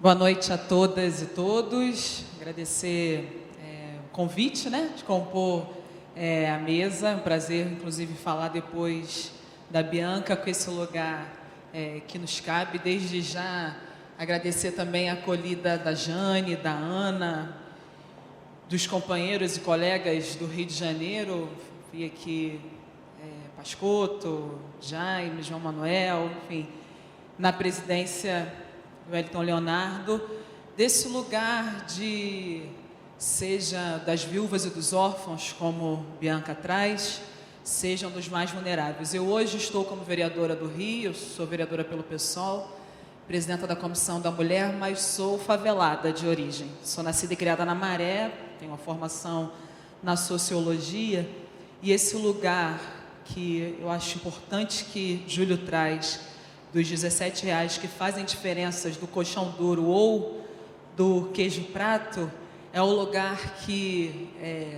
Boa noite a todas e todos. Agradecer o convite, né, de compor a mesa. É um prazer, inclusive, falar depois da Bianca com esse lugar que nos cabe. Desde já agradecer também a acolhida da Jane, da Ana, dos companheiros e colegas do Rio de Janeiro. Vi aqui Pascotto, Jaime, João Manuel, enfim, na presidência Wellington Leonardo, desse lugar de, seja das viúvas e dos órfãos, como Bianca traz, sejam dos mais vulneráveis. Eu hoje estou como vereadora do Rio, sou vereadora pelo PSOL, presidenta da Comissão da Mulher, mas sou favelada de origem. Sou nascida e criada na Maré, tenho uma formação na sociologia, e esse lugar que eu acho importante que Júlio traz, dos R$17 que fazem diferenças do colchão duro ou do queijo prato, é o lugar que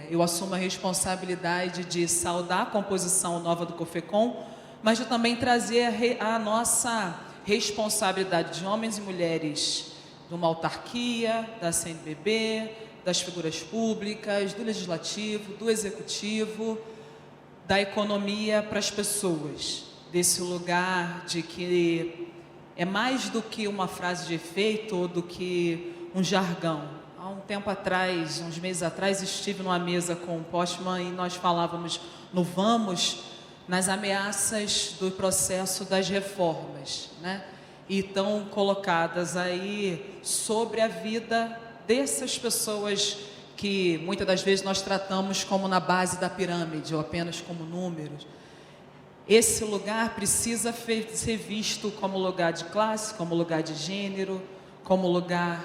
eu assumo a responsabilidade de saudar a composição nova do COFECOM, mas de também trazer a nossa responsabilidade de homens e mulheres de uma autarquia, da CNBB, das figuras públicas, do legislativo, do executivo, da economia para as pessoas. Desse lugar de que é mais do que uma frase de efeito ou do que um jargão. Há um tempo atrás, uns meses atrás, estive numa mesa com o Postman e nós falávamos no Vamos, nas ameaças do processo das reformas, né? E estão colocadas aí sobre a vida dessas pessoas que muitas das vezes nós tratamos como na base da pirâmide ou apenas como números. Esse lugar precisa ser visto como lugar de classe, como lugar de gênero, como lugar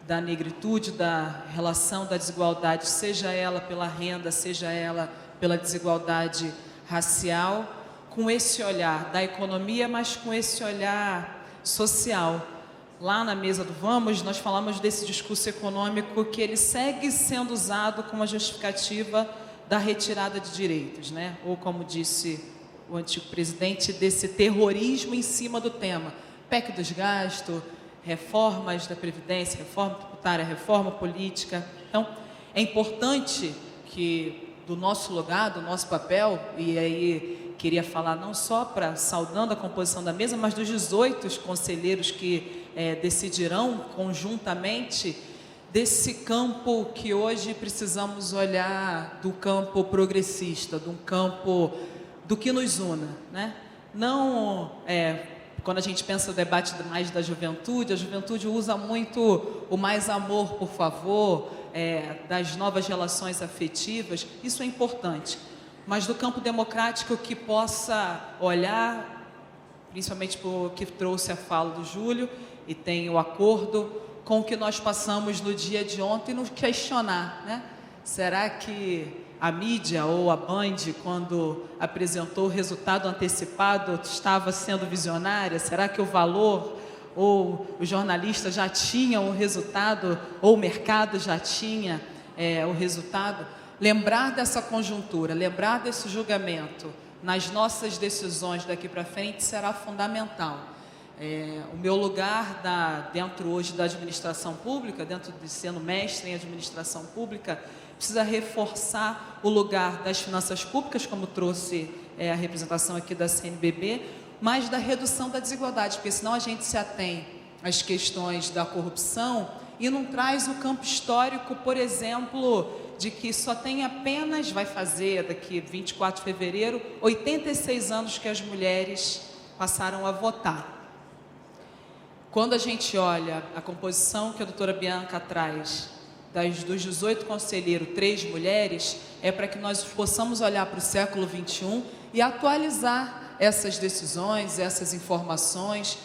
da negritude, da relação da desigualdade, seja ela pela renda, seja ela pela desigualdade racial, com esse olhar da economia, mas com esse olhar social. Lá na mesa do Vamos, nós falamos desse discurso econômico que ele segue sendo usado como a justificativa da retirada de direitos, né? Ou como disse o antigo presidente, desse terrorismo em cima do tema. PEC dos gastos, reformas da Previdência, reforma tributária, reforma política. Então, é importante que do nosso lugar, do nosso papel, e aí queria falar não só para saudando a composição da mesa, mas dos 18 conselheiros que decidirão conjuntamente desse campo que hoje precisamos olhar do campo progressista, de um campo do que nos una, né? Não, quando a gente pensa no debate mais da juventude, a juventude usa muito o mais amor, por favor, das novas relações afetivas, isso é importante, mas do campo democrático que possa olhar, principalmente por que trouxe a fala do Júlio, e tem o acordo com o que nós passamos no dia de ontem, nos questionar, né? Será que a mídia ou a Band, quando apresentou o resultado antecipado, estava sendo visionária? Será que o Valor ou os jornalistas já tinham o resultado, ou o mercado já tinha o resultado? Lembrar dessa conjuntura, lembrar desse julgamento nas nossas decisões daqui para frente será fundamental. O meu lugar dentro hoje da administração pública, dentro de sendo mestre em administração pública, precisa reforçar o lugar das finanças públicas, como trouxe a representação aqui da CNBB, mas da redução da desigualdade, porque senão a gente se atém às questões da corrupção e não traz o campo histórico, por exemplo, de que só tem apenas, vai fazer daqui 24 de fevereiro, 86 anos que as mulheres passaram a votar. Quando a gente olha a composição que a doutora Bianca traz, dos 18 conselheiros, 3 mulheres, é para que nós possamos olhar para o século XXI e atualizar essas decisões, essas informações,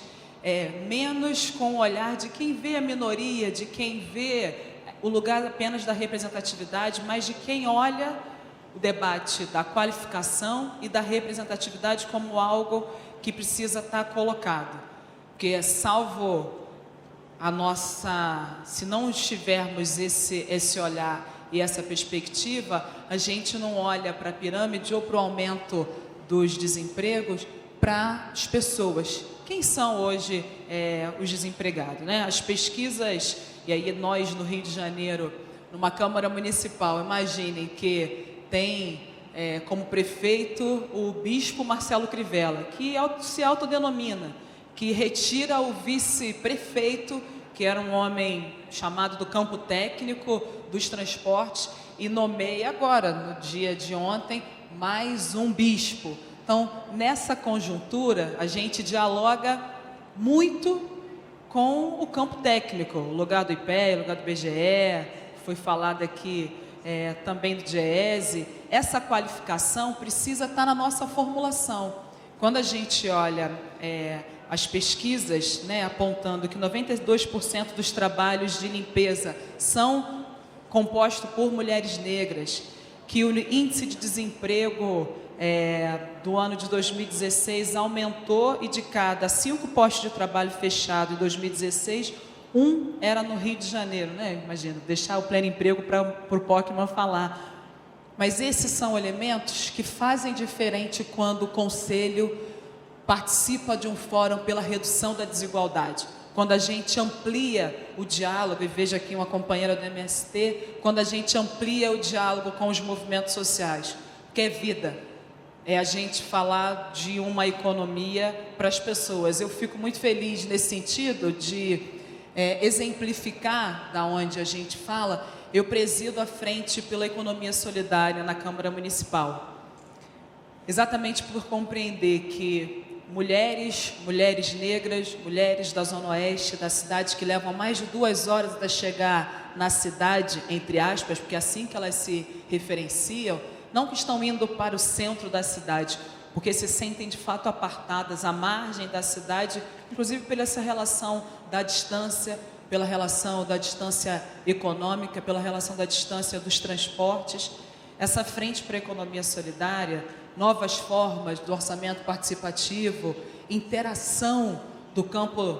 menos com o olhar de quem vê a minoria, de quem vê o lugar apenas da representatividade, mas de quem olha o debate da qualificação e da representatividade como algo que precisa estar colocado. Porque salvo a nossa, se não tivermos esse olhar e essa perspectiva, a gente não olha para a pirâmide ou para o aumento dos desempregos, para as pessoas quem são hoje os desempregados, né? As pesquisas, e aí nós no Rio de Janeiro, numa Câmara Municipal, imaginem que tem como prefeito o bispo Marcelo Crivella, que se autodenomina, que retira o vice-prefeito, que era um homem chamado do campo técnico dos transportes, e nomeia agora, no dia de ontem, mais um bispo. Então, nessa conjuntura, a gente dialoga muito com o campo técnico, o lugar do IPEA, o lugar do BGE, foi falado aqui também do DIEESE. Essa qualificação precisa estar na nossa formulação. Quando a gente olha as pesquisas, né, apontando que 92% dos trabalhos de limpeza são compostos por mulheres negras, que o índice de desemprego do ano de 2016 aumentou, e de cada 5 postos de trabalho fechados em 2016, 1 era no Rio de Janeiro, né? Imagina, deixar o pleno emprego para o Pockmann falar. Mas esses são elementos que fazem diferente quando o Conselho participa de um fórum pela redução da desigualdade. Quando a gente amplia o diálogo, e veja aqui uma companheira do MST, quando a gente amplia o diálogo com os movimentos sociais, que é vida, é a gente falar de uma economia para as pessoas. Eu fico muito feliz nesse sentido de exemplificar da onde a gente fala. Eu presido a Frente pela Economia Solidária na Câmara Municipal, exatamente por compreender que mulheres negras, mulheres da Zona Oeste da cidade, que levam mais de 2 horas até chegar na cidade, entre aspas, porque é assim que elas se referenciam, não que estão indo para o centro da cidade, porque se sentem de fato apartadas à margem da cidade, inclusive pela essa relação da distância, pela relação da distância econômica, pela relação da distância dos transportes. Essa Frente para a Economia Solidária, novas formas do orçamento participativo, interação do campo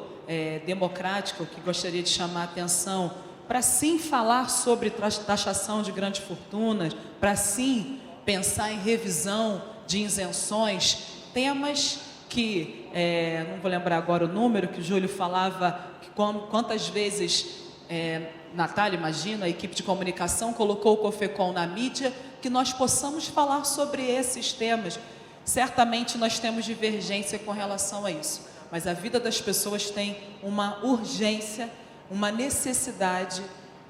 democrático, que gostaria de chamar a atenção, para sim falar sobre taxação de grandes fortunas, para sim pensar em revisão de isenções, temas que, não vou lembrar agora o número, que o Júlio falava, que quantas vezes, Natália, imagina, a equipe de comunicação colocou o COFECOM na mídia, que nós possamos falar sobre esses temas. Certamente nós temos divergência com relação a isso, mas a vida das pessoas tem uma urgência, uma necessidade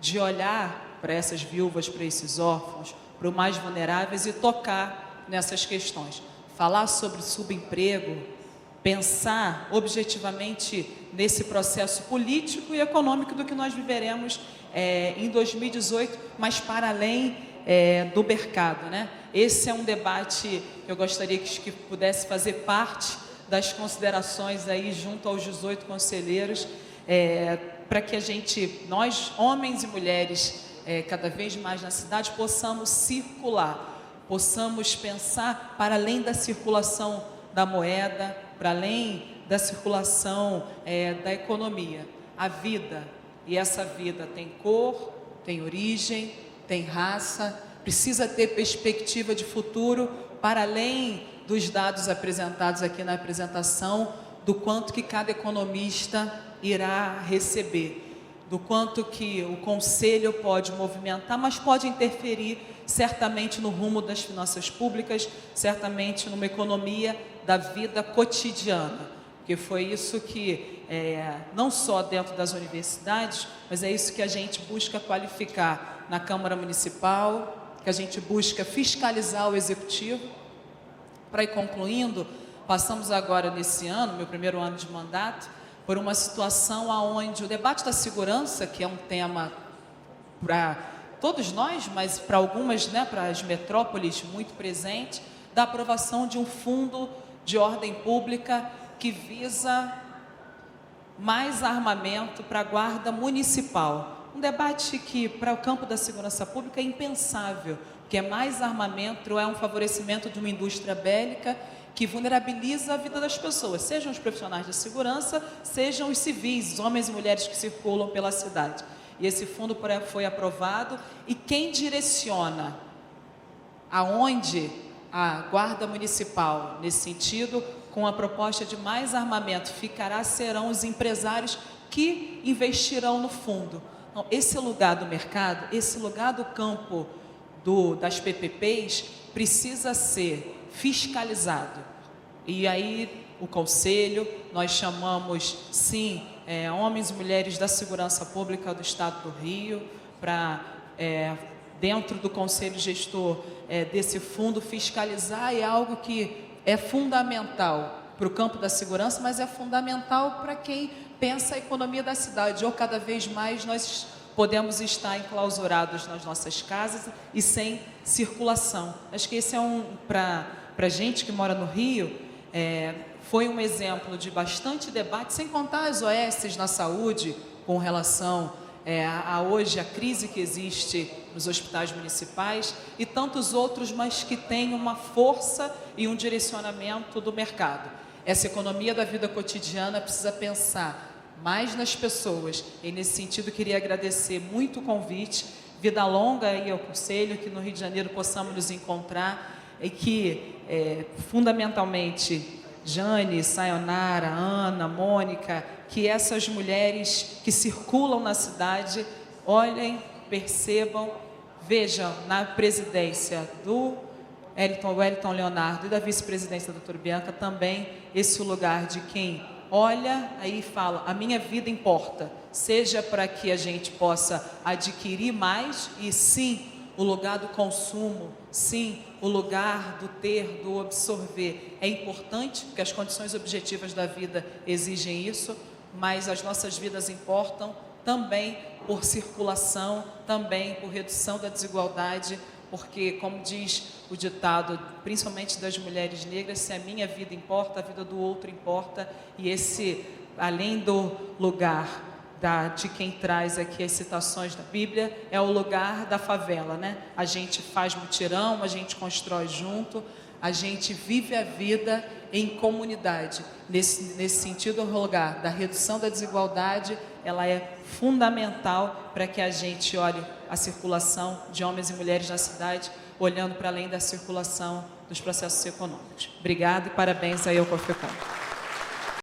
de olhar para essas viúvas, para esses órfãos, para os mais vulneráveis e tocar nessas questões. Falar sobre subemprego, pensar objetivamente nesse processo político e econômico do que nós viveremos em 2018, mas para além do mercado, né? Esse é um debate que eu gostaria que pudesse fazer parte das considerações aí junto aos 18 conselheiros, para que nós, homens e mulheres, cada vez mais na cidade, possamos circular, possamos pensar para além da circulação da moeda, para além da circulação da economia. A vida, e essa vida tem cor, tem origem, tem raça, precisa ter perspectiva de futuro, para além dos dados apresentados aqui na apresentação, do quanto que cada economista irá receber, do quanto que o Conselho pode movimentar, mas pode interferir certamente no rumo das finanças públicas, certamente numa economia da vida cotidiana, porque foi isso que, não só dentro das universidades, mas é isso que a gente busca qualificar na Câmara Municipal, que a gente busca fiscalizar o Executivo. Para ir concluindo, passamos agora nesse ano, meu primeiro ano de mandato, por uma situação onde o debate da segurança, que é um tema para todos nós, mas para algumas, para as metrópoles muito presente, da aprovação de um fundo de ordem pública que visa mais armamento para a guarda municipal. Um debate que para o campo da segurança pública é impensável, porque mais armamento é um favorecimento de uma indústria bélica que vulnerabiliza a vida das pessoas, sejam os profissionais de segurança, sejam os civis, homens e mulheres que circulam pela cidade. E esse fundo foi aprovado, e quem direciona aonde a Guarda Municipal, nesse sentido, com a proposta de mais armamento serão os empresários que investirão no fundo. Então, esse lugar do mercado, esse lugar do campo das PPPs precisa ser fiscalizado. E aí o Conselho, nós chamamos, sim, homens e mulheres da segurança pública do Estado do Rio, para, dentro do Conselho Gestor desse fundo, fiscalizar. É algo que é fundamental para o campo da segurança, mas é fundamental para quem pensa a economia da cidade. Ou cada vez mais nós podemos estar enclausurados nas nossas casas e sem circulação. Acho que esse é para a gente que mora no Rio, foi um exemplo de bastante debate, sem contar as OS na saúde, com relação hoje a crise que existe nos hospitais municipais e tantos outros, mas que têm uma força e um direcionamento do mercado. Essa economia da vida cotidiana precisa pensar mais nas pessoas, e nesse sentido queria agradecer muito o convite, vida longa aí ao Conselho, que no Rio de Janeiro possamos nos encontrar e que fundamentalmente Jane, Sayonara, Ana, Mônica, que essas mulheres que circulam na cidade olhem, percebam, vejam na presidência do Wellington Leonardo e da vice-presidência da doutora Bianca também esse lugar de quem olha aí e fala, a minha vida importa, seja para que a gente possa adquirir mais e sim, o lugar do consumo, sim, o lugar do ter, do absorver é importante, porque as condições objetivas da vida exigem isso, mas as nossas vidas importam também por circulação, também por redução da desigualdade, porque, como diz o ditado, principalmente das mulheres negras, se a minha vida importa, a vida do outro importa, e esse, além do lugar de quem traz aqui as citações da Bíblia, é o lugar da favela, né? A gente faz mutirão, a gente constrói junto, a gente vive a vida em comunidade. Nesse sentido, o lugar da redução da desigualdade, ela é fundamental para que a gente olhe a circulação de homens e mulheres na cidade, olhando para além da circulação dos processos econômicos. Obrigada e parabéns aí ao COFECOM.